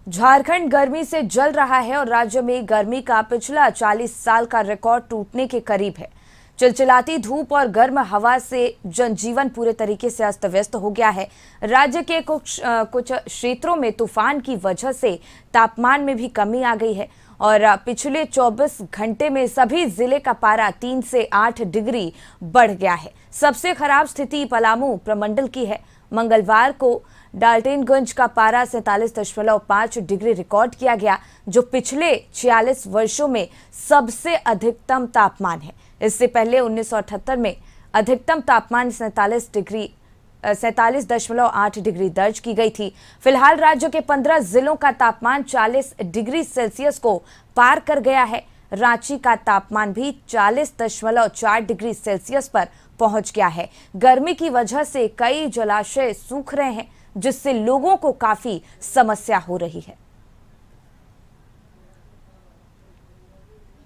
झारखंड गर्मी से जल रहा है और राज्य में गर्मी का पिछला 40 साल का रिकॉर्ड टूटने के करीब है। चिलचिलाती धूप और गर्म हवा से जनजीवन पूरे तरीके से अस्त व्यस्त हो गया है। राज्य के कुछ क्षेत्रों में तूफान की वजह से तापमान में भी कमी आ गई है और पिछले 24 घंटे में सभी जिले का पारा 3 से 8 डिग्री बढ़ गया है। सबसे खराब स्थिति पलामू प्रमंडल की है। मंगलवार को डाल्टनगंज का पारा 47.5 डिग्री रिकॉर्ड किया गया, जो पिछले 46 वर्षों में सबसे अधिकतम तापमान है। इससे पहले 1978 में अधिकतम तापमान 47.8 डिग्री दर्ज की गई थी। फिलहाल राज्य के 15 जिलों का तापमान 40 डिग्री सेल्सियस को पार कर गया है। रांची का तापमान भी 40.4 डिग्री सेल्सियस पर पहुंच गया है। गर्मी की वजह से कई जलाशय सूख रहे हैं, जिससे लोगों को काफी समस्या हो रही है।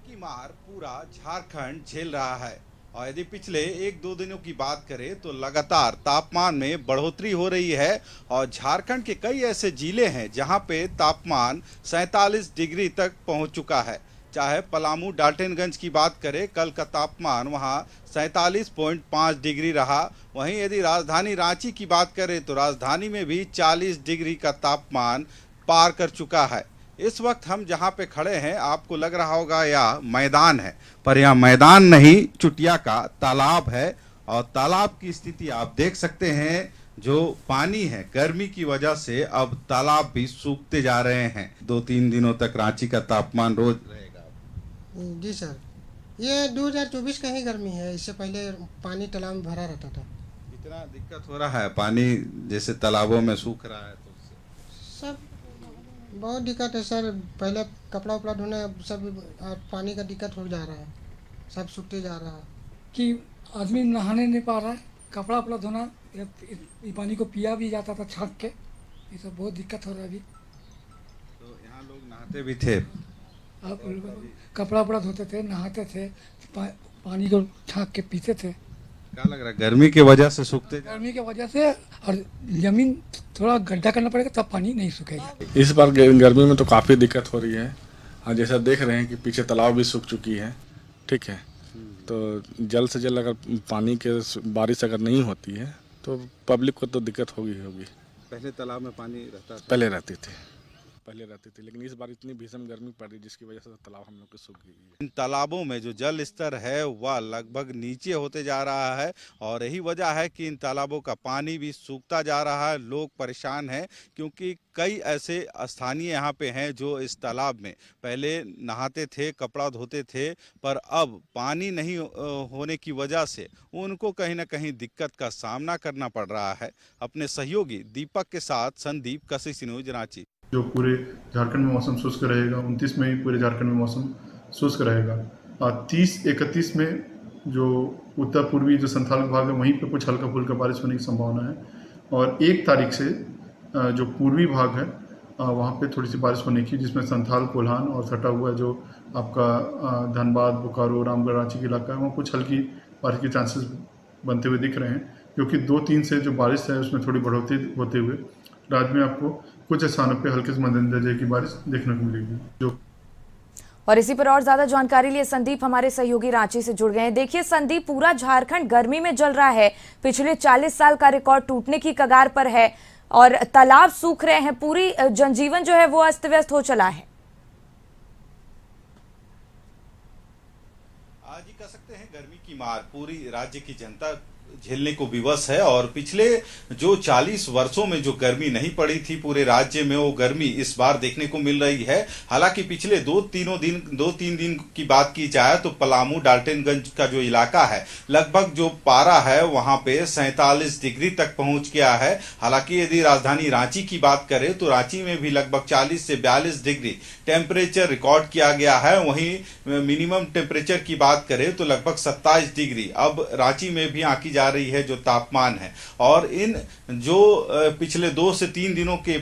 की मार पूरा झारखंड झेल रहा है और यदि पिछले 1-2 दिनों की बात करें तो लगातार तापमान में बढ़ोतरी हो रही है और झारखंड के कई ऐसे जिले हैं जहां पे तापमान 47 डिग्री तक पहुंच चुका है। चाहे पलामू डाल्टनगंज की बात करें, कल का तापमान वहां 47.5 डिग्री रहा। वहीं यदि राजधानी रांची की बात करें तो राजधानी में भी 40 डिग्री का तापमान पार कर चुका है। इस वक्त हम जहां पे खड़े हैं, आपको लग रहा होगा यह मैदान है, पर यह मैदान नहीं, चुटिया का तालाब है और तालाब की स्थिति आप देख सकते हैं। जो पानी है गर्मी की वजह से अब तालाब भी सूखते जा रहे हैं। 2-3 दिनों तक रांची का तापमान रोज रहेगा। जी सर, ये 2024 का ही गर्मी है। इससे पहले पानी तालाब में भरा रहता था। कितना दिक्कत हो रहा है, पानी जैसे तालाबों में सूख रहा है तो सब बहुत दिक्कत है सर। पहले कपड़ा उपड़ा धोने सब पानी का दिक्कत हो जा रहा है, सब सूखते जा रहा है कि आदमी नहाने नहीं पा रहा है, कपड़ा उपड़ा धोना ये पानी को पिया भी जाता था छाँक के। ये सब बहुत दिक्कत हो रहा है अभी। तो यहाँ लोग नहाते भी थे, आप कपड़ा उपड़ा धोते थे, नहाते थे, पानी को छाँक के पीते थे। क्या लग रहा है गर्मी की वजह से सूखते? गर्मी की वजह से, और जमीन थोड़ा गड्ढा करना पड़ेगा तब पानी नहीं सूखेगा। इस बार गर्मी में तो काफ़ी दिक्कत हो रही है और जैसा देख रहे हैं कि पीछे तालाब भी सूख चुकी है। ठीक है, तो जल्द से जल्द अगर पानी के बारिश अगर नहीं होती है तो पब्लिक को तो दिक्कत होगी। पहले तालाब में पानी रहता था? पहले रहती थी, लेकिन इस बार इतनी भीषण गर्मी पड़ रही जिसकी वजह से तालाब हम लोग की सूख गई है। इन तालाबों में जो जल स्तर है वह लगभग नीचे होते जा रहा है और यही वजह है कि इन तालाबों का पानी भी सूखता जा रहा है। लोग परेशान हैं क्योंकि कई ऐसे स्थानीय यहाँ पे हैं जो इस तालाब में पहले नहाते थे, कपड़ा धोते थे, पर अब पानी नहीं होने की वजह से उनको कहीं ना कहीं दिक्कत का सामना करना पड़ रहा है। अपने सहयोगी दीपक के साथ संदीप, कशिश न्यूज, रांची। जो पूरे झारखंड में मौसम शुष्क रहेगा। 29 में पूरे झारखंड में मौसम शुष्क रहेगा। 30-31 में जो उत्तर पूर्वी जो संथाल विभाग है वहीं पे कुछ हल्का फुल्का बारिश होने की संभावना है और 1 तारीख से जो पूर्वी भाग है वहाँ पे थोड़ी सी बारिश होने की, जिसमें संथाल, कोल्हान और सटा हुआ जो आपका धनबाद, बोकारो, रामगढ़, रांची के इलाका है वहाँ कुछ हल्की बारिश के चांसेस बनते हुए दिख रहे हैं, क्योंकि 2-3 से जो बारिश है उसमें थोड़ी बढ़ोतरी होते हुए राज्य में आपको कुछ स्थानों पे हल्के से मध्यम दर्जे की बारिश देखने को मिलेगी। और इसी पर और ज्यादा जानकारी लिए संदीप हमारे सहयोगी रांची से जुड़ गए हैं। देखिए संदीप, पूरा झारखंड गर्मी में जल रहा है, पिछले 40 साल का रिकॉर्ड टूटने की कगार पर है और तालाब सूख रहे हैं, पूरी जनजीवन जो है वो अस्त व्यस्त हो चला है। आज ही कह सकते हैं गर्मी की मार पूरी राज्य की जनता झेलने को विवश है और पिछले जो 40 वर्षों में जो गर्मी नहीं पड़ी थी पूरे राज्य में, वो गर्मी इस बार देखने को मिल रही है। हालांकि पिछले 2-3 दिन की बात की जाए तो पलामू डाल्टनगंज का जो इलाका है, लगभग जो पारा है वहां पे 47 डिग्री तक पहुंच गया है। हालांकि यदि राजधानी रांची की बात करें तो रांची में भी लगभग 40 से 42 डिग्री टेम्परेचर रिकॉर्ड किया गया है। वहीं मिनिमम टेम्परेचर की बात करें तो लगभग 27 डिग्री अब रांची में भी आंकी जा जा रही है जो तापमान है। और इन जो पिछले 2 से 3 दिनों के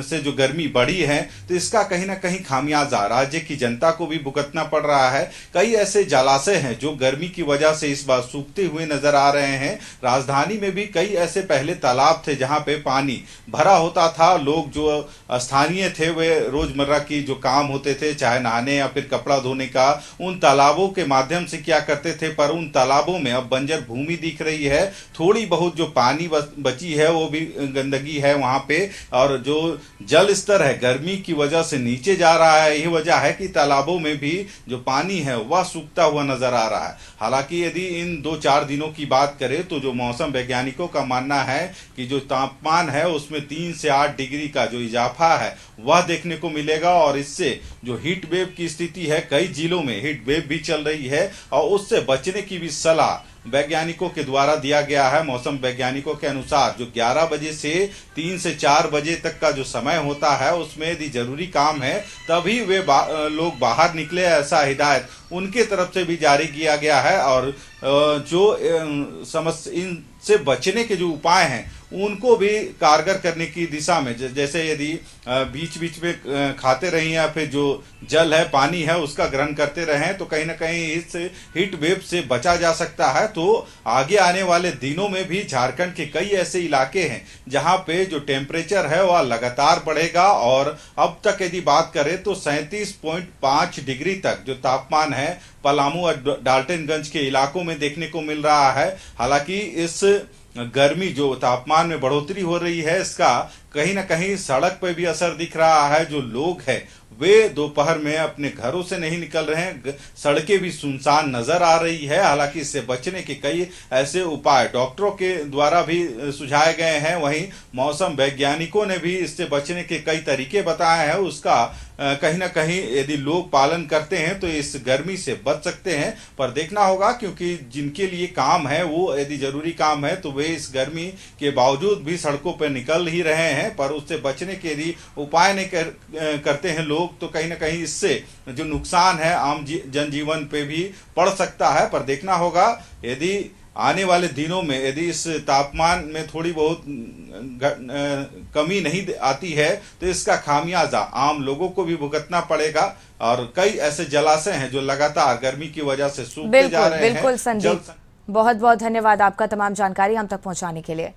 से जो गर्मी बढ़ी है, तो इसका कहीं ना कहीं खामियाजा राज्य की जनता को भी भुगतना पड़ रहा है। कई ऐसे जलाशय हैं जो गर्मी की वजह से इस बार सूखते हुए नजर आ रहे हैं। राजधानी में भी कई ऐसे पहले तालाब थे जहां पे पानी भरा होता था। लोग जो स्थानीय थे वे रोजमर्रा की जो काम होते थे, चाहे नहाने या फिर कपड़ा धोने का, उन तालाबों के माध्यम से किया करते थे। पर उन तालाबों में अब बंजर भूमि दिख रही है। थोड़ी बहुत जो पानी बची है वो भी गंदगी है वहां पे, और जो जल स्तर है गर्मी की वजह से नीचे जा रहा है। यही वजह है कि तालाबों में भी जो पानी है वह सूखता हुआ नजर आ रहा है। हालांकि यदि इन 2-4 दिनों की बात करें तो जो मौसम वैज्ञानिकों का मानना है कि जो तापमान है उसमें 3 से 8 डिग्री का जो इजाफा है वह देखने को मिलेगा। और इससे जो हीट वेव की स्थिति है, कई जिलों में हीट वेव भी चल रही है और उससे बचने की भी सलाह वैज्ञानिकों के द्वारा दिया गया है। मौसम वैज्ञानिकों के अनुसार जो 11 बजे से 3 से 4 बजे तक का जो समय होता है उसमें यदि जरूरी काम है तभी वे लोग बाहर निकले, ऐसा हिदायत उनके तरफ से भी जारी किया गया है। और जो इनसे बचने के जो उपाय हैं उनको भी कारगर करने की दिशा में, जैसे यदि बीच बीच में खाते रहें या फिर जो जल है, पानी है, उसका ग्रहण करते रहें तो कहीं ना कहीं इस हीट वेव से बचा जा सकता है। तो आगे आने वाले दिनों में भी झारखंड के कई ऐसे इलाके हैं जहां पे जो टेम्परेचर है वह लगातार बढ़ेगा। और अब तक यदि बात करें तो 37.5 डिग्री तक जो तापमान है पलामू और डाल्टनगंज के इलाकों में देखने को मिल रहा है। हालांकि इस गर्मी जो तापमान में बढ़ोतरी हो रही है इसका कहीं ना कहीं सड़क पर भी असर दिख रहा है। जो लोग हैं वे दोपहर में अपने घरों से नहीं निकल रहे हैं, सड़कें भी सुनसान नजर आ रही है। हालांकि इससे बचने के कई ऐसे उपाय डॉक्टरों के द्वारा भी सुझाए गए हैं, वहीं मौसम वैज्ञानिकों ने भी इससे बचने के कई तरीके बताए हैं। उसका कहीं ना कहीं यदि लोग पालन करते हैं तो इस गर्मी से बच सकते हैं। पर देखना होगा, क्योंकि जिनके लिए काम है वो यदि जरूरी काम है तो वे इस गर्मी के बावजूद भी सड़कों पर निकल ही रहे हैं। पर उससे बचने के लिए उपाय नहीं करते हैं लोग तो कहीं ना कहीं इससे जो नुकसान है आम जनजीवन पे भी पड़ सकता है। पर देखना होगा यदि आने वाले दिनों में यदि इस तापमान में थोड़ी बहुत कमी नहीं आती है तो इसका खामियाजा आम लोगों को भी भुगतना पड़ेगा। और कई ऐसे जलाशय हैं जो लगातार गर्मी की वजह से सूखते जा रहे हैं। बिल्कुल संदीप, बहुत बहुत धन्यवाद आपका तमाम जानकारी हम तक पहुंचाने के लिए।